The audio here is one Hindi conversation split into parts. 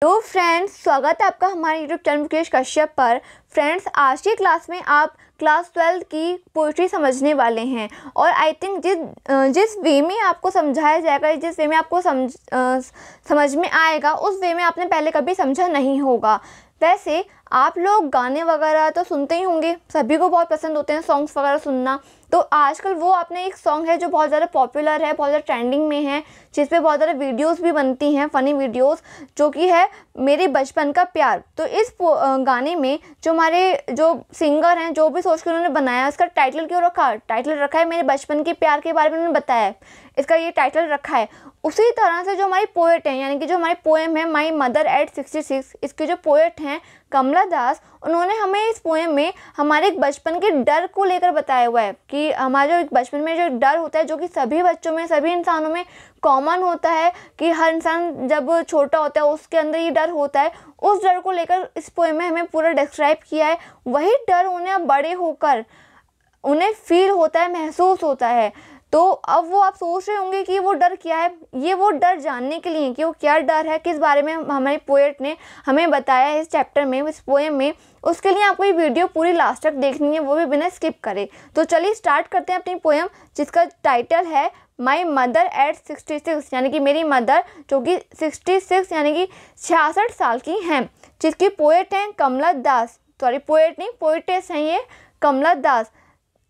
तो फ्रेंड्स, स्वागत है आपका हमारे यूट्यूब चैनल मुकेश कश्यप पर। फ्रेंड्स, आज की क्लास में आप क्लास 12 की पोइट्री समझने वाले हैं और आई थिंक जिस वे में आपको समझाया जाएगा, जिस वे में आपको समझ में आएगा, उस वे में आपने पहले कभी समझा नहीं होगा। वैसे आप लोग गाने वगैरह तो सुनते ही होंगे, सभी को बहुत पसंद होते हैं सॉन्ग्स वगैरह सुनना। तो आजकल वो आपने एक सॉन्ग है जो बहुत ज़्यादा पॉपुलर है, बहुत ज़्यादा ट्रेंडिंग में है, जिस पे बहुत ज़्यादा वीडियोस भी बनती हैं, फ़नी वीडियोस, जो कि है मेरे बचपन का प्यार। तो इस गाने में जो हमारे जो सिंगर हैं, जो भी सोच के उन्होंने बनाया, इसका टाइटल क्यों रखा? टाइटल रखा है मेरे बचपन के प्यार के बारे में उन्होंने बताया है, इसका ये टाइटल रखा है। उसी तरह से जो हमारी पोएट हैं, यानी कि जो हमारी पोएम है माई मदर एट 66, इसके जो पोएट हैं कमला दास, उन्होंने हमें इस पोएम में हमारे एक बचपन के डर को लेकर बताया हुआ है कि हमारे जो बचपन में जो डर होता है, जो कि सभी बच्चों में, सभी इंसानों में कॉमन होता है, कि हर इंसान जब छोटा होता है उसके अंदर ये डर होता है, उस डर को लेकर इस पोएम में हमें पूरा डिस्क्राइब किया है। वही डर उन्हें अब बड़े होकर उन्हें फील होता है, महसूस होता है। तो अब वो आप सोच रहे होंगे कि वो डर क्या है। ये वो डर जानने के लिए कि वो क्या डर है, किस बारे में हमारे पोएट ने हमें बताया है इस चैप्टर में, इस पोएम में, उसके लिए आपको ये वीडियो पूरी लास्ट तक देखनी है, वो भी बिना स्किप करे। तो चलिए स्टार्ट करते हैं अपनी पोएम, जिसका टाइटल है माई मदर एट 66, यानी कि मेरी मदर जो कि 66 यानी कि 66 साल की हैं, जिसकी पोएट हैं कमला दास। सॉरी, पोएट नहीं, पोएटेस हैं ये कमला दास।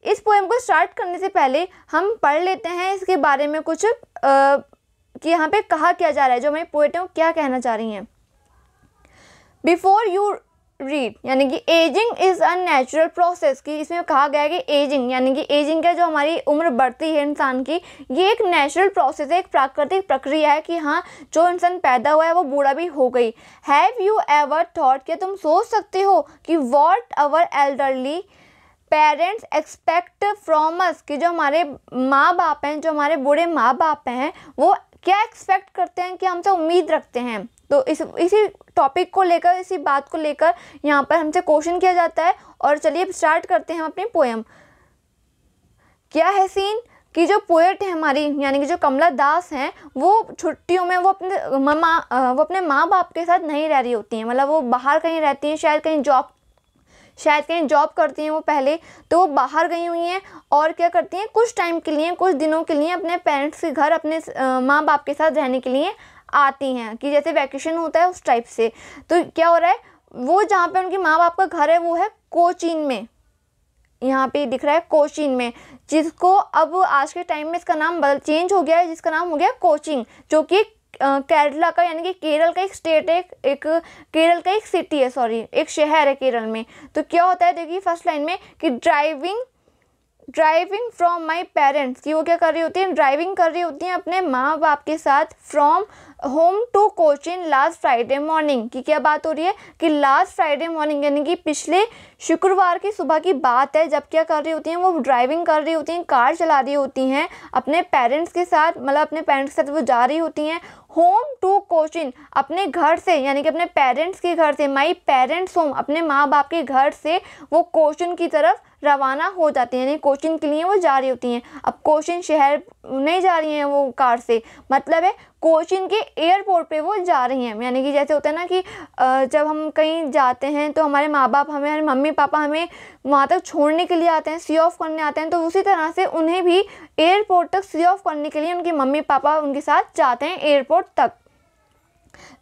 इस पोएम को स्टार्ट करने से पहले हम पढ़ लेते हैं इसके बारे में कुछ कि यहाँ पे कहा क्या जा रहा है, जो हमारी पोएट है वो क्या कहना चाह रही हैं। बिफोर यू रीड, यानी कि ageing is a natural process, कि इसमें कहा गया है कि एजिंग, यानी कि एजिंग का जो हमारी उम्र बढ़ती है इंसान की, ये एक नेचुरल प्रोसेस है, एक प्राकृतिक प्रक्रिया है कि हाँ, जो इंसान पैदा हुआ है वो बूढ़ा भी हो गई। हैव यू एवर थॉट, क्या तुम सोच सकते हो कि what our elderly parents expect from us, कि जो हमारे माँ बाप हैं, जो हमारे बूढ़े माँ बाप हैं, वो क्या एक्सपेक्ट करते हैं, कि हमसे उम्मीद रखते हैं। तो इसी टॉपिक को लेकर, इसी बात को लेकर यहाँ पर हमसे क्वेश्चन किया जाता है। और चलिए अब स्टार्ट करते हैं हम अपनी पोएम। क्या है सीन कि जो पोएट है हमारी, यानी कि जो कमला दास हैं, वो छुट्टियों में वो अपने माँ बाप के साथ नहीं रह रही होती हैं, मतलब वो बाहर कहीं रहती हैं, शायद कहीं जॉब करती हैं वो पहले, तो वो बाहर गई हुई हैं और क्या करती हैं, कुछ टाइम के लिए, कुछ दिनों के लिए अपने पेरेंट्स के घर, अपने माँ बाप के साथ रहने के लिए आती हैं, कि जैसे वैकेशन होता है उस टाइप से। तो क्या हो रहा है, वो जहाँ पे उनके माँ बाप का घर है वो है कोचीन में, यहाँ पे दिख रहा है कोचीन में, जिसको अब आज के टाइम में इसका नाम चेंज हो गया है, जिसका नाम हो गया कोचीन, जो कि केरला का, यानी कि केरल का एक स्टेट है, एक केरल का एक सिटी है, सॉरी एक शहर है केरल में। तो क्या होता है, देखिए फर्स्ट लाइन में कि ड्राइविंग फ्रॉम माई पेरेंट्स, कि वो क्या कर रही होती हैं, ड्राइविंग कर रही होती हैं अपने माँ बाप के साथ, from home to Cochin last Friday morning, की क्या बात हो रही है कि लास्ट फ्राइडे मॉर्निंग, यानी कि पिछले शुक्रवार की सुबह की बात है, जब क्या कर रही होती हैं, वो ड्राइविंग कर रही होती हैं, कार चला रही होती हैं अपने पेरेंट्स के साथ, मतलब अपने पेरेंट्स के साथ वो जा रही होती हैं होम टू कोचीन, अपने घर से, यानी कि अपने पेरेंट्स के घर से, माई पेरेंट्स होम, अपने माँ बाप के घर से वो कोचीन की तरफ रवाना हो जाती हैं, यानी कोचीन के लिए वो जा रही होती हैं। अब कोचीन शहर नहीं जा रही हैं वो कार से, मतलब है कोचीन के एयरपोर्ट पे वो जा रही हैं। यानी कि जैसे होता है ना कि जब हम कहीं जाते हैं तो हमारे माँ बाप हमें, हमारे मम्मी पापा हमें वहाँ तक छोड़ने के लिए आते हैं, सी ऑफ करने आते हैं, तो उसी तरह से उन्हें भी एयरपोर्ट तक सी ऑफ करने के लिए उनके मम्मी पापा उनके साथ जाते हैं एयरपोर्ट तक।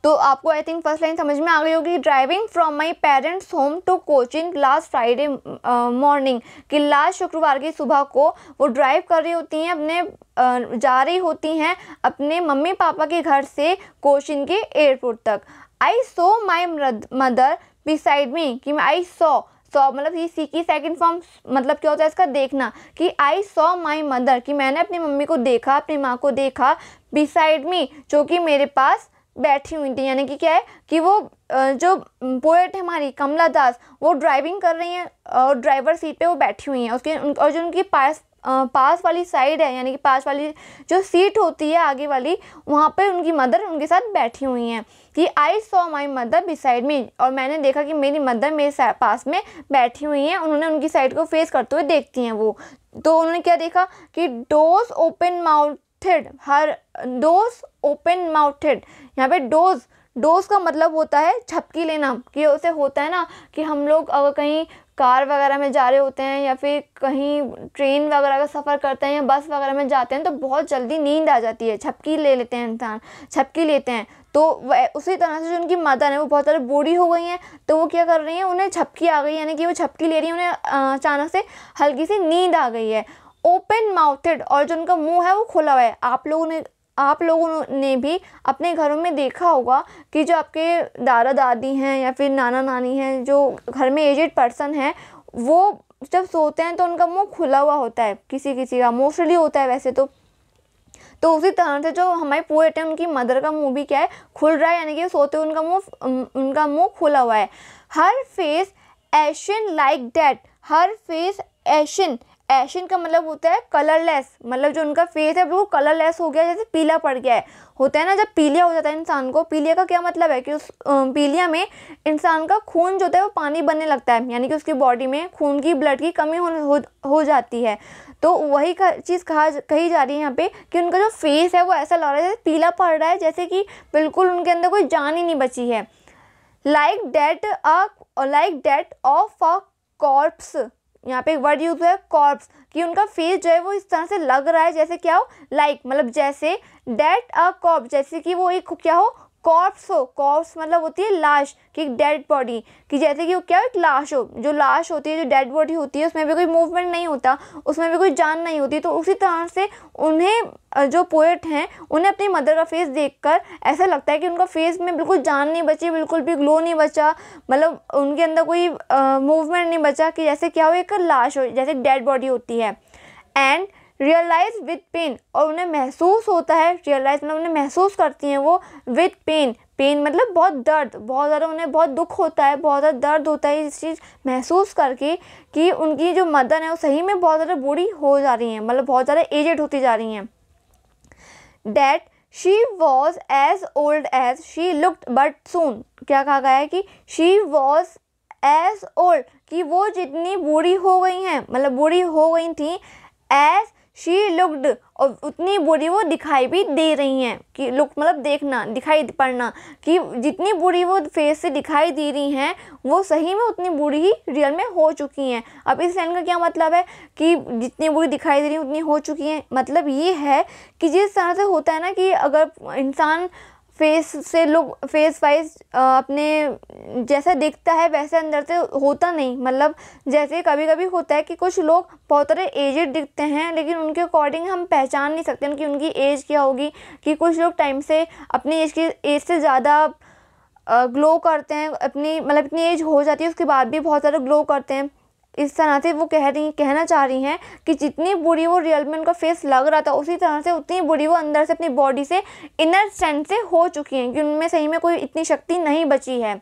तो आपको आई थिंक फर्स्ट लाइन समझ में आ गई होगी, driving from my parents home to Cochin last Friday morning, कि लास्ट शुक्रवार की सुबह को वो ड्राइव कर रही होती हैं, अपने जा रही होती हैं अपने मम्मी पापा के घर से कोचीन के एयरपोर्ट तक। आई सो माई मदर बिसाइड मी, कि आई सॉ मतलब ये सी की सेकंड फॉर्म, मतलब क्या होता है इसका, देखना, कि आई सॉ माई मदर, कि मैंने अपनी मम्मी को देखा, अपनी माँ को देखा, बिसाइड मी, जो कि मेरे पास बैठी हुई थी। यानी कि क्या है कि वो जो पोएट है हमारी कमला दास, वो ड्राइविंग कर रही हैं और ड्राइवर सीट पे वो बैठी हुई हैं, उसके और जो उनकी पास वाली साइड है, यानी कि पास वाली जो सीट होती है आगे वाली, वहाँ पे उनकी मदर उनके साथ बैठी हुई हैं, कि I saw my mother beside me, और मैंने देखा कि मेरी मदर मेरे पास में बैठी हुई हैं, उन्होंने उनकी साइड को फेस करते हुए देखती हैं वो। तो उन्होंने क्या देखा कि डोज ओपन माउथेड, हर डोज ओपन माउथेड, यहाँ पे डोज का मतलब होता है झपकी लेना, कि उसे होता है ना कि हम लोग अगर कहीं कार वगैरह में जा रहे होते हैं या फिर कहीं ट्रेन वगैरह का सफ़र करते हैं या बस वगैरह में जाते हैं तो बहुत जल्दी नींद आ जाती है, झपकी ले लेते हैं इंसान, झपकी लेते हैं। तो वह उसी तरह से जो उनकी मदर है वो बहुत ज़्यादा बूढ़ी हो गई हैं, तो वो क्या कर रही हैं, उन्हें झपकी आ गई, यानी कि वो झपकी ले रही हैं, उन्हें अचानक से हल्की सी नींद आ गई है। ओपन माउथेड, और जो उनका मुंह है वो खुला हुआ है। आप लोगों ने भी अपने घरों में देखा होगा कि जो आपके दादा दादी हैं या फिर नाना नानी हैं, जो घर में एजेड पर्सन है, वो जब सोते हैं तो उनका मुंह खुला हुआ होता है, किसी किसी का मोस्टली होता है वैसे तो उसी तरह से जो हमारे पोएट है उनकी मदर का मुंह भी क्या है, खुल रहा है, यानी कि सोते हुए उनका मुंह खुला हुआ है। हर फेस एशन लाइक दैट, हर फेस एशन, एशन का मतलब होता है कलरलेस, मतलब जो उनका फेस है वो कलरलेस हो गया, जैसे पीला पड़ गया है, होता है ना जब पीलिया हो जाता है इंसान को। पीलिया का क्या मतलब है कि उस पीलिया में इंसान का खून जो होता है वो पानी बनने लगता है, यानी कि उसकी बॉडी में खून की, ब्लड की कमी हो जाती है। तो वही चीज़ कही जा रही है यहाँ पे कि उनका जो फेस है वो ऐसा लग रहा है जैसे पीला पड़ रहा है, जैसे कि बिल्कुल उनके अंदर कोई जान ही नहीं बची है। Like death of a corpse, यहाँ पे एक वर्ड यूज हुआ है कॉर्प्स, कि उनका फेस जो है वो इस तरह से लग रहा है जैसे क्या हो, लाइक मतलब जैसे, डेट अ कॉर्प्स, जैसे कि वो एक क्या हो, कॉर्प्स हो। कॉर्प्स मतलब होती है लाश, कि एक डेड बॉडी, कि जैसे कि वो क्या हो, एक लाश हो। जो लाश होती है, जो डेड बॉडी होती है, उसमें भी कोई मूवमेंट नहीं होता, उसमें भी कोई जान नहीं होती। तो उसी तरह से उन्हें, जो पोएट हैं, उन्हें अपनी मदर का फेस देखकर ऐसा लगता है कि उनका फेस में बिल्कुल जान नहीं बची, बिल्कुल भी ग्लो नहीं बचा, मतलब उनके अंदर कोई मूवमेंट नहीं बचा, कि जैसे क्या हो, एक लाश हो, जैसे डेड बॉडी होती है। एंड रियलाइज विद पेन, और उन्हें महसूस होता है, रियलाइज मतलब उन्हें महसूस करती हैं वो, विद पेन, पेन मतलब बहुत दर्द, बहुत ज़्यादा उन्हें बहुत दुख होता है, बहुत ज़्यादा दर्द होता है इस चीज़ महसूस करके कि उनकी जो मदर है वो सही में बहुत ज़्यादा बूढ़ी हो जा रही हैं, मतलब बहुत ज़्यादा एजेड होती जा रही हैं। That she was as old as she looked but soon, क्या कहा गया है कि शी वॉज एज ओल्ड, कि वो जितनी बूढ़ी हो गई हैं, मतलब बूढ़ी हो गई थी, एज शी लुक्ड, और उतनी बूढ़ी वो दिखाई भी दे रही हैं, कि लुक मतलब देखना, दिखाई पड़ना, कि जितनी बूढ़ी वो फेस से दिखाई दे रही हैं वो सही में उतनी बूढ़ी ही रियल में हो चुकी हैं। अब इस लाइन का क्या मतलब है कि जितनी बूढ़ी दिखाई दे रही हैं उतनी हो चुकी हैं, मतलब ये है कि जिस तरह से होता है ना कि अगर इंसान फेस वाइज अपने जैसा दिखता है वैसे अंदर से होता नहीं, मतलब जैसे कभी कभी होता है कि कुछ लोग बहुत सारे एजेड दिखते हैं लेकिन उनके अकॉर्डिंग हम पहचान नहीं सकते कि उनकी एज क्या होगी, कि कुछ लोग टाइम से अपनी एज से ज़्यादा ग्लो करते हैं, मतलब इतनी एज हो जाती है उसके बाद भी बहुत ज़्यादा ग्लो करते हैं। इस तरह से वो कहना चाह रही हैं कि जितनी बूढ़ी वो रियल में उनका फेस लग रहा था उसी तरह से उतनी बूढ़ी वो अंदर से अपनी बॉडी से इनर स्ट्रेंथ से हो चुकी हैं, कि उनमें सही में कोई इतनी शक्ति नहीं बची है।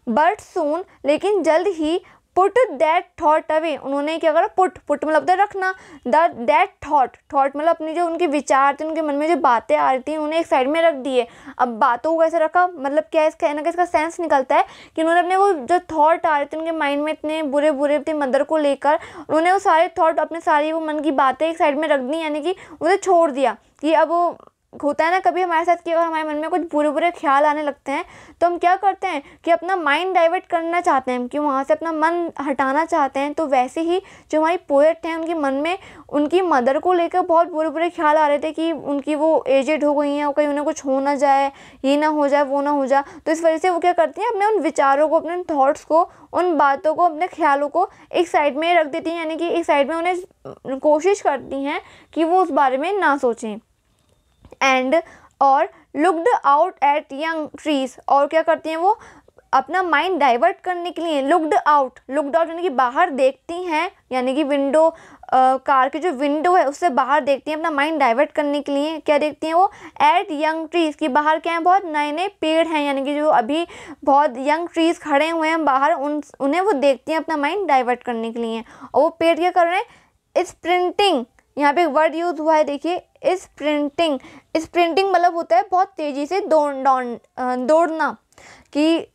बट सून, लेकिन जल्द ही, पुट दैट थॉट अवे, उन्होंने क्या करा, पुट मतलब होता है रखना, दैट थॉट मतलब अपनी जो उनके विचार थे, उनके मन में जो बातें आ रही थी उन्हें एक साइड में रख दिए। अब बातों को कैसे रखा, मतलब क्या इसका कहने का इसका सेंस निकलता है कि उन्होंने अपने वो जो थॉट आ रहे थे उनके माइंड में इतने बुरे बुरे अपनी मदर को लेकर, उन्होंने वो सारे थॉट, अपने सारी वो मन की बातें एक साइड में रख दी, यानी कि उसे छोड़ दिया। कि अब वो होता है ना कभी हमारे साथ कि अगर हमारे मन में कुछ बुरे बुरे ख्याल आने लगते हैं तो हम क्या करते हैं कि अपना माइंड डाइवर्ट करना चाहते हैं, कि वहाँ से अपना मन हटाना चाहते हैं। तो वैसे ही जो हमारी पोएट हैं उनके मन में उनकी मदर को लेकर बहुत बुरे बुरे ख्याल आ रहे थे कि उनकी वो एजेड हो गई हैं और कहीं उन्हें कुछ हो ना जाए, ये ना हो जाए, वो ना हो जाए। तो इस वजह से वो क्या करती हैं, अपने उन विचारों को, अपने थॉट्स को, उन बातों को, अपने ख्यालों को एक साइड में रख देती हैं, यानी कि एक साइड में उन्हें कोशिश करती हैं कि वो उस बारे में ना सोचें। एंड और looked out at young trees, और क्या करती हैं वो अपना माइंड डाइवर्ट करने के लिए लुक्ड आउट यानी कि बाहर देखती हैं, यानी कि विंडो, कार की जो विंडो है उससे बाहर देखती हैं अपना माइंड डाइवर्ट करने के लिए। क्या देखती हैं वो, एट यंग ट्रीज, की बाहर क्या है, बहुत नए नए पेड़ हैं, यानी कि जो अभी बहुत यंग ट्रीज खड़े हुए हैं बाहर, उन्हें वो देखती हैं अपना माइंड डाइवर्ट करने के लिए। और वो पेड़ क्या कर रहे हैं, स्प्रिंटिंग, यहाँ पे एक वर्ड यूज हुआ है, देखिए स्प्रिंटिंग मतलब होता है बहुत तेज़ी से दौड़ना। कि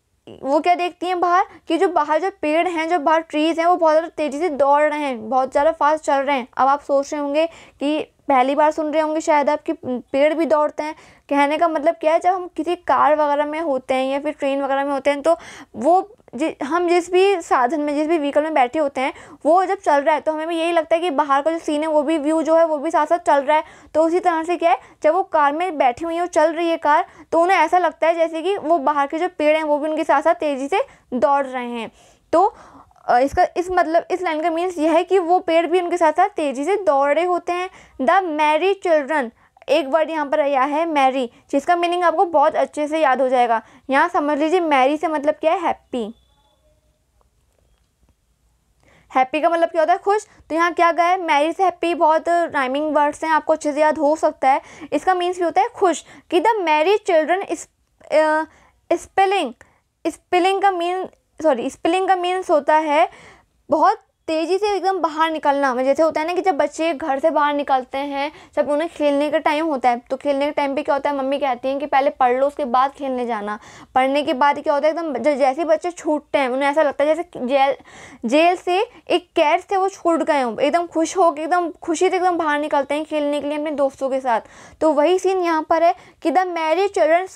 वो क्या देखती हैं बाहर, कि जो बाहर जो पेड़ हैं, जो बाहर ट्रीज़ हैं, वो बहुत ज़्यादा तेज़ी से दौड़ रहे हैं, बहुत ज़्यादा फास्ट चल रहे हैं। अब आप सोच रहे होंगे कि पहली बार सुन रहे होंगे शायद आप कि पेड़ भी दौड़ते हैं, कहने का मतलब क्या है, जब हम किसी कार वगैरह में होते हैं या फिर ट्रेन वगैरह में होते हैं तो वो हम जिस भी साधन में, जिस भी व्हीकल में बैठे होते हैं, वो जब चल रहा है तो हमें भी यही लगता है कि बाहर का जो सीन है वो भी व्यू जो है वो भी साथ साथ चल रहा है। तो उसी तरह से क्या है, जब वो कार में बैठी हुई है और चल रही है कार, तो उन्हें ऐसा लगता है जैसे कि वो बाहर के जो पेड़ हैं वो भी उनके साथ साथ तेज़ी से दौड़ रहे हैं। तो इस लाइन का मीन्स यह है कि वो पेड़ भी उनके साथ साथ तेज़ी से दौड़ रहे होते हैं। द मैरी चिल्ड्रन, एक वर्ड यहाँ पर आया है मैरी, जिसका मीनिंग आपको बहुत अच्छे से याद हो जाएगा। यहाँ समझ लीजिए मैरी से मतलब क्या है, हैप्पी। हैप्पी का मतलब क्या होता है, खुश। तो यहाँ क्या गया है, मैरी से हैप्पी बहुत राइमिंग वर्ड्स हैं, आपको अच्छे से याद हो सकता है। इसका मीन्स भी होता है खुश, कि द मैरी चिल्ड्रन स्पेलिंग का मीन्स होता है बहुत तेज़ी से एकदम बाहर निकलना। जैसे होता है ना कि जब बच्चे घर से बाहर निकलते हैं, जब उन्हें खेलने का टाइम होता है, तो खेलने के टाइम पे क्या होता है, मम्मी कहती हैं कि पहले पढ़ लो उसके बाद खेलने जाना। पढ़ने के बाद क्या होता है, एकदम जैसे बच्चे छूटते हैं उन्हें ऐसा लगता है जैसे जेल से एक कैद से वो छूट गए हों, एकदम खुश हो के एकदम खुशी से एकदम बाहर निकलते हैं खेलने के लिए अपने दोस्तों के साथ। तो वही सीन यहाँ पर है कि the marry children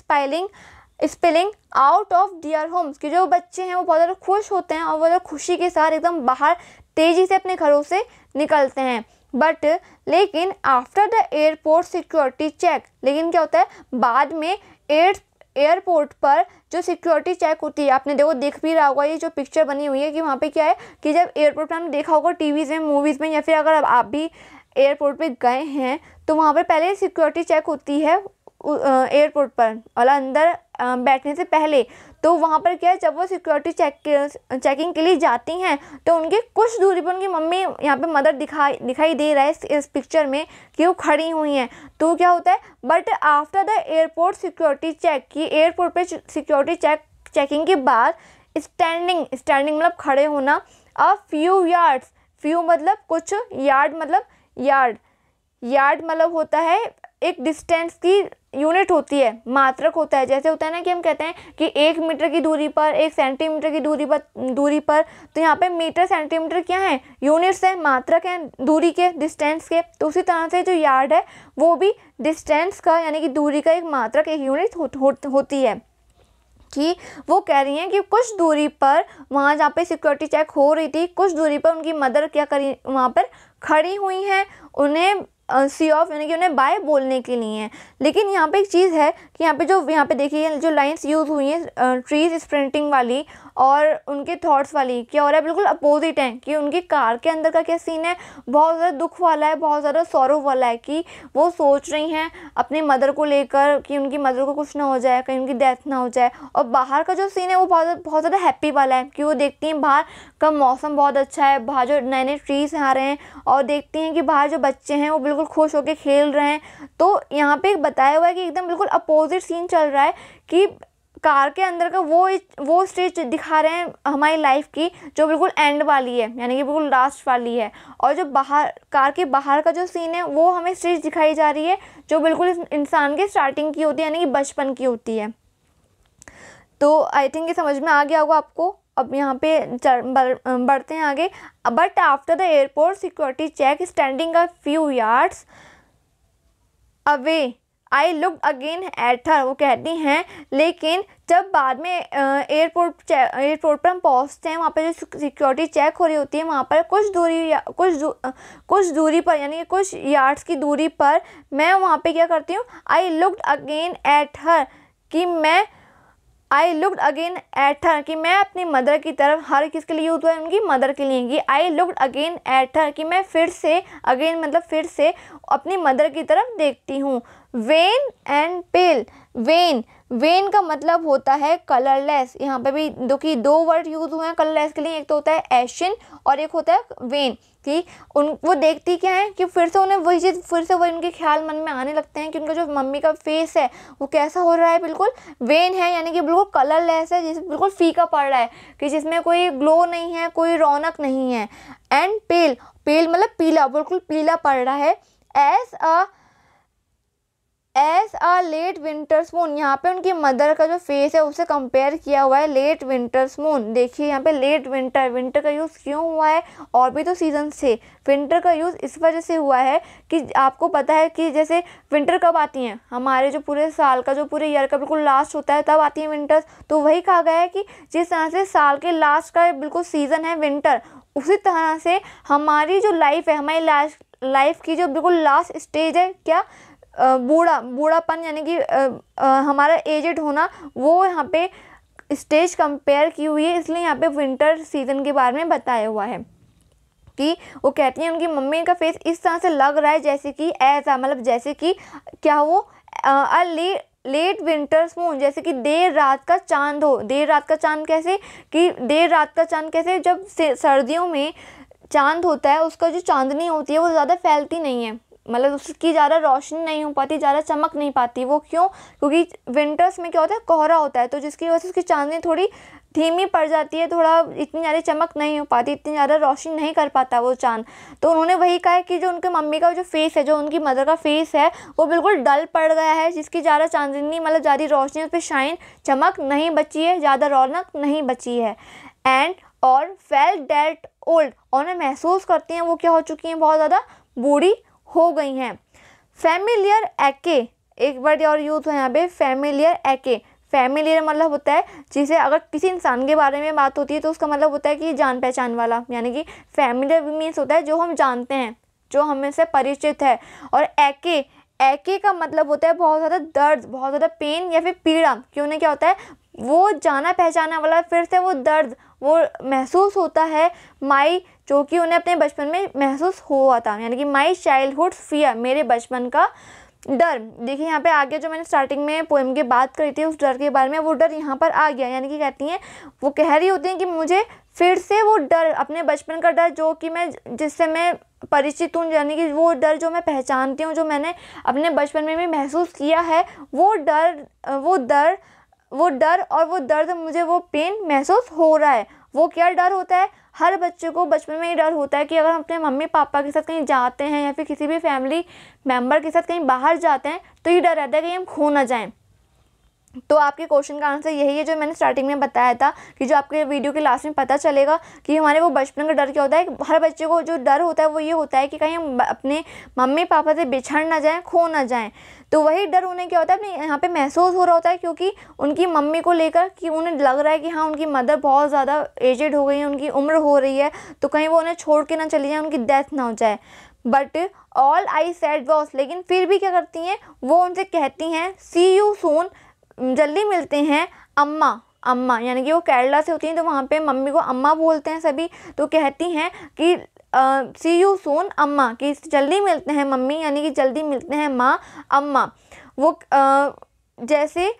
spelling out of their homes, कि जो बच्चे हैं वो बहुत ज़्यादा खुश होते हैं और वो ज़्यादा खुशी के साथ एकदम बाहर तेज़ी से अपने घरों से निकलते हैं। बट लेकिन after the airport security check, लेकिन क्या होता है बाद में एयरपोर्ट पर जो सिक्योरिटी चेक होती है, आपने देख भी रहा होगा, ये जो पिक्चर बनी हुई है कि वहाँ पे क्या है कि जब एयरपोर्ट पर हमने देखा होगा टीवीज़ में, मूवीज़ में, या फिर अगर आप भी एयरपोर्ट पे गए हैं तो वहाँ पर पहले सिक्योरिटी चेक होती है एयरपोर्ट पर और अंदर बैठने से पहले। तो वहाँ पर क्या है, जब वो सिक्योरिटी चेकिंग के लिए जाती हैं तो उनके कुछ दूरी पर उनकी मम्मी, यहाँ पे मदर दिखाई दे रहा है इस पिक्चर में कि वो खड़ी हुई हैं। तो क्या होता है, but after the airport security check, की एयरपोर्ट पे सिक्योरिटी चेकिंग के बाद स्टैंडिंग मतलब खड़े होना, अ फ्यू यार्ड्स, फ्यू मतलब कुछ, यार्ड मतलब होता है एक डिस्टेंस की यूनिट होती है, मात्रक होता है। जैसे होता है ना कि हम कहते हैं कि 1 मीटर की दूरी पर, 1 सेंटीमीटर की दूरी पर, तो यहाँ पे मीटर सेंटीमीटर क्या है, यूनिट्स है, मात्रक हैं दूरी के, डिस्टेंस के। तो उसी तरह से जो यार्ड है वो भी डिस्टेंस का यानी कि दूरी का एक मात्रक, एक यूनिट होती है। कि वो कह रही हैं कि कुछ दूरी पर, वहाँ जहाँ पे सिक्योरिटी चेक हो रही थी, कुछ दूरी पर उनकी मदर क्या करी, वहाँ पर खड़ी हुई हैं, उन्हें सी ऑफ यानी कि उन्हें बाय बोलने के लिए। लेकिन यहाँ पे एक चीज़ है कि यहाँ पे देखिए जो लाइंस यूज़ हुई हैं ट्रीज स्प्रिंटिंग वाली और उनके थॉट्स वाली, क्या हो रहा है, बिल्कुल अपोजिट है। कि उनकी कार के अंदर का क्या सीन है, बहुत ज़्यादा दुख वाला है, बहुत ज़्यादा सौरव वाला है, कि वो सोच रही हैं अपनी मदर को लेकर कि उनकी मदर को कुछ ना हो जाए, कहीं उनकी डेथ ना हो जाए। और बाहर का जो सीन है वो बहुत ज़्यादा हैप्पी वाला है, कि वो देखती हैं बाहर का मौसम बहुत अच्छा है, बाहर जो नए नए ट्रीज आ रहे हैं, और देखती हैं कि बाहर जो बच्चे हैं वो बिल्कुल खुश होकर खेल रहे हैं। तो यहाँ पे बताया हुआ है कि एकदम बिल्कुल अपोजिट सीन चल रहा है, कि कार के अंदर का वो स्टेज दिखा रहे हैं हमारी लाइफ की, जो बिल्कुल एंड वाली है, यानी कि बिल्कुल लास्ट वाली है। और जो कार के बाहर का जो सीन है वो हमें स्टेज दिखाई जा रही है, जो बिल्कुल इस इंसान के स्टार्टिंग की होती है, यानी कि बचपन की होती है। तो आई थिंक ये समझ में आ गया होगा आपको। अब यहाँ पे बढ़ते हैं आगे। But after the airport security check standing a few yards away I looked again at her, वो कहती हैं लेकिन जब बाद में एयरपोर्ट पर हम पहुँचते हैं, वहाँ पे जो सिक्योरिटी चेक हो रही होती है, वहाँ पर कुछ दूरी पर यानी कुछ यार्ड्स की दूरी पर मैं वहाँ पे क्या करती हूँ, आई लुक्ड अगेन एट हर, कि मैं अपनी मदर की तरफ, हर किसके लिए यूज़ हुआ है, उनकी मदर के लिए, कि आई लुक्ड अगेन एट हर, कि मैं फिर से, अगेन मतलब फिर से, अपनी मदर की तरफ देखती हूँ। वेन एंड पेल, वेन का मतलब होता है कलरलेस। यहाँ पे भी दो वर्ड यूज़ हुए हैं कलरलेस के लिए, एक तो होता है एशियन और एक होता है वेन। कि वो देखती क्या है कि फिर से उन्हें वही चीज़, फिर से वही उनके ख्याल मन में आने लगते हैं कि उनका जो मम्मी का फेस है वो कैसा हो रहा है, बिल्कुल वेन है, यानी कि बिल्कुल कलरलेस है, जिसमें बिल्कुल फीका पड़ रहा है, कि जिसमें कोई ग्लो नहीं है, कोई रौनक नहीं है। एंड पेल मतलब पीला, बिल्कुल पीला पड़ रहा है। As a late winter's moon, यहाँ पे उनकी मदर का जो फेस है उसे कंपेयर किया हुआ है लेट विंटर्स मून। देखिए यहाँ पे लेट विंटर, विंटर का यूज़ क्यों हुआ है, और भी तो सीजन्स थे। विंटर का यूज़ इस वजह से हुआ है कि आपको पता है कि जैसे विंटर कब आती हैं, हमारे जो पूरे साल का, जो पूरे ईयर का बिल्कुल लास्ट होता है तब आती हैं विंटर्स। तो वही कहा गया है कि जिस तरह से साल के लास्ट का बिल्कुल सीज़न है विंटर, उसी तरह से हमारी जो लाइफ है, हमारी लाइफ की जो बिल्कुल लास्ट स्टेज है, क्या बूढ़ापन, यानी कि हमारा एजेड होना, वो यहाँ पे स्टेज कंपेयर की हुई है। इसलिए यहाँ पे विंटर सीजन के बारे में बताया हुआ है कि वो कहती हैं उनकी मम्मी का फेस इस तरह से लग रहा है जैसे कि ऐसा, मतलब जैसे कि क्या वो लेट विंटर्स मून, जैसे कि देर रात का चांद हो। देर रात का चांद कैसे, कि देर रात का चांद कैसे, जब सर्दियों में चांद होता है उसका जो चांदनी होती है वो ज़्यादा फैलती नहीं है, मतलब उसकी ज़्यादा रोशनी नहीं हो पाती, ज़्यादा चमक नहीं पाती। वो क्यों, क्योंकि विंटर्स में क्या होता है, कोहरा होता है, तो जिसकी वजह से उसकी चांदनी थोड़ी धीमी पड़ जाती है, थोड़ा इतनी ज़्यादा चमक नहीं हो पाती, इतनी ज़्यादा रोशनी नहीं कर पाता वो चांद। तो उन्होंने वही कहा है कि जो उनके मम्मी का जो फेस है, जो उनकी मदर का फेस है, वो बिल्कुल डल पड़ गया है, जिसकी ज़्यादा चांदनी, मतलब ज़्यादा रोशनी, उस पर शाइन, चमक नहीं बची है, ज़्यादा रौनक नहीं बची है। एंड और फेल्ट दैट ओल्ड, और उन्हें महसूस करती हैं वो क्या हो चुकी हैं, बहुत ज़्यादा बूढ़ी हो गई हैं। फैमिलियर एके, एक वर्ड और यूज है यहाँ पे, फैमिलियर एके। फैमिलियर मतलब होता है जिसे, अगर किसी इंसान के बारे में बात होती है तो उसका मतलब होता है कि जान पहचान वाला, यानी कि फैमिलियर मीन्स होता है जो हम जानते हैं, जो हमें से परिचित है। और एके, एके का मतलब होता है बहुत ज़्यादा दर्द, बहुत ज़्यादा पेन या फिर पीड़ा, कि उन्हें क्या होता है, वो जाना पहचाना वाला फिर से वो दर्द वो महसूस होता है। माई, जो कि उन्हें अपने बचपन में महसूस हुआ था, यानी कि माई चाइल्डहुड फियर, मेरे बचपन का डर। देखिए यहाँ पे आगे जो मैंने स्टार्टिंग में पोएम की बात करी थी उस डर के बारे में, वो डर यहाँ पर आ गया। यानी कि कहती हैं, वो कह रही होती हैं कि मुझे फिर से वो डर, अपने बचपन का डर, जो कि मैं, जिससे मैं परिचित हूँ, यानी कि वो डर जो मैं पहचानती हूँ, जो मैंने अपने बचपन में भी महसूस किया है, वो डर और वो दर्द, मुझे वो पेन महसूस हो रहा है। वो क्या डर होता है, हर बच्चे को बचपन में ही डर होता है कि अगर हम अपने मम्मी पापा के साथ कहीं जाते हैं या फिर किसी भी फैमिली मेम्बर के साथ कहीं बाहर जाते हैं तो ये डर रहता है कि हम खो ना जाएं। तो आपके क्वेश्चन का आंसर यही है जो मैंने स्टार्टिंग में बताया था, कि जो आपके वीडियो के लास्ट में पता चलेगा कि हमारे वो बचपन का डर क्या होता है। हर बच्चे को जो डर होता है वो ये होता है कि कहीं हम अपने मम्मी पापा से बिछड़ ना जाएं, खो ना जाएं। तो वही डर उन्हें क्या होता है, अपने यहाँ पे महसूस हो रहा होता है, क्योंकि उनकी मम्मी को लेकर, कि उन्हें लग रहा है कि हाँ उनकी मदर बहुत ज़्यादा एजेड हो गई है, उनकी उम्र हो रही है, तो कहीं वो उन्हें छोड़ के ना चली जाए, उनकी डेथ ना हो जाए। But all I said was, लेकिन फिर भी क्या करती हैं, वो उनसे कहती हैं सी यू सून, जल्दी मिलते हैं अम्मा। अम्मा यानी कि वो केरला से होती हैं, तो वहाँ पे मम्मी को अम्मा बोलते हैं सभी। तो कहती हैं कि सी यू सून अम्मा, कि जल्दी मिलते हैं मम्मी, यानी कि जल्दी मिलते हैं माँ, अम्मा। वो जैसे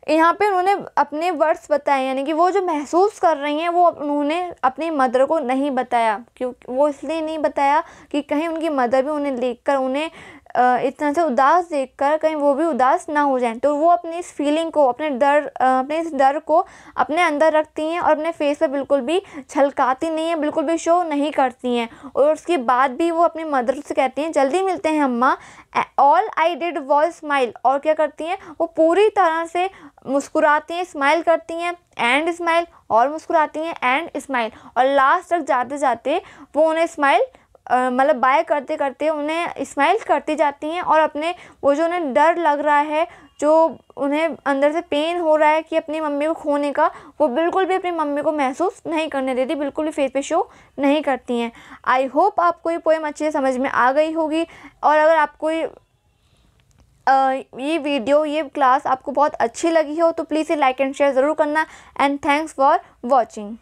यहाँ पे उन्होंने अपने वर्ड्स बताए, यानी कि वो जो महसूस कर रही हैं वो उन्होंने अपनी मदर को नहीं बताया, क्योंकि वो इसलिए नहीं बताया कि कहीं उनकी मदर भी उन्हें देखकर, उन्हें इतना से उदास देखकर कहीं वो भी उदास ना हो जाएं। तो वो अपनी इस फीलिंग को, अपने इस डर को अपने अंदर रखती हैं और अपने फेस पे बिल्कुल भी छलकाती नहीं हैं, बिल्कुल भी शो नहीं करती हैं। और उसके बाद भी वो अपनी मदर से कहती हैं जल्दी मिलते हैं अम्मा। All I did was smile, और क्या करती हैं, वो पूरी तरह से मुस्कुराती हैं, स्माइल करती हैं, एंड स्माइल, और मुस्कुराती हैं, एंड स्माइल। और लास्ट तक जाते जाते वो उन्हें स्माइल, मतलब बाय करते करते उन्हें स्माइल करती जाती हैं। और अपने वो जो उन्हें डर लग रहा है, जो उन्हें अंदर से पेन हो रहा है कि अपनी मम्मी को खोने का, वो बिल्कुल भी अपनी मम्मी को महसूस नहीं करने देती, बिल्कुल भी फेस पे शो नहीं करती हैं। आई होप आपको ये पोएम अच्छे से समझ में आ गई होगी। और अगर आपको ये वीडियो, ये क्लास आपको बहुत अच्छी लगी हो तो प्लीज़ लाइक एंड शेयर ज़रूर करना। And thanks for watching.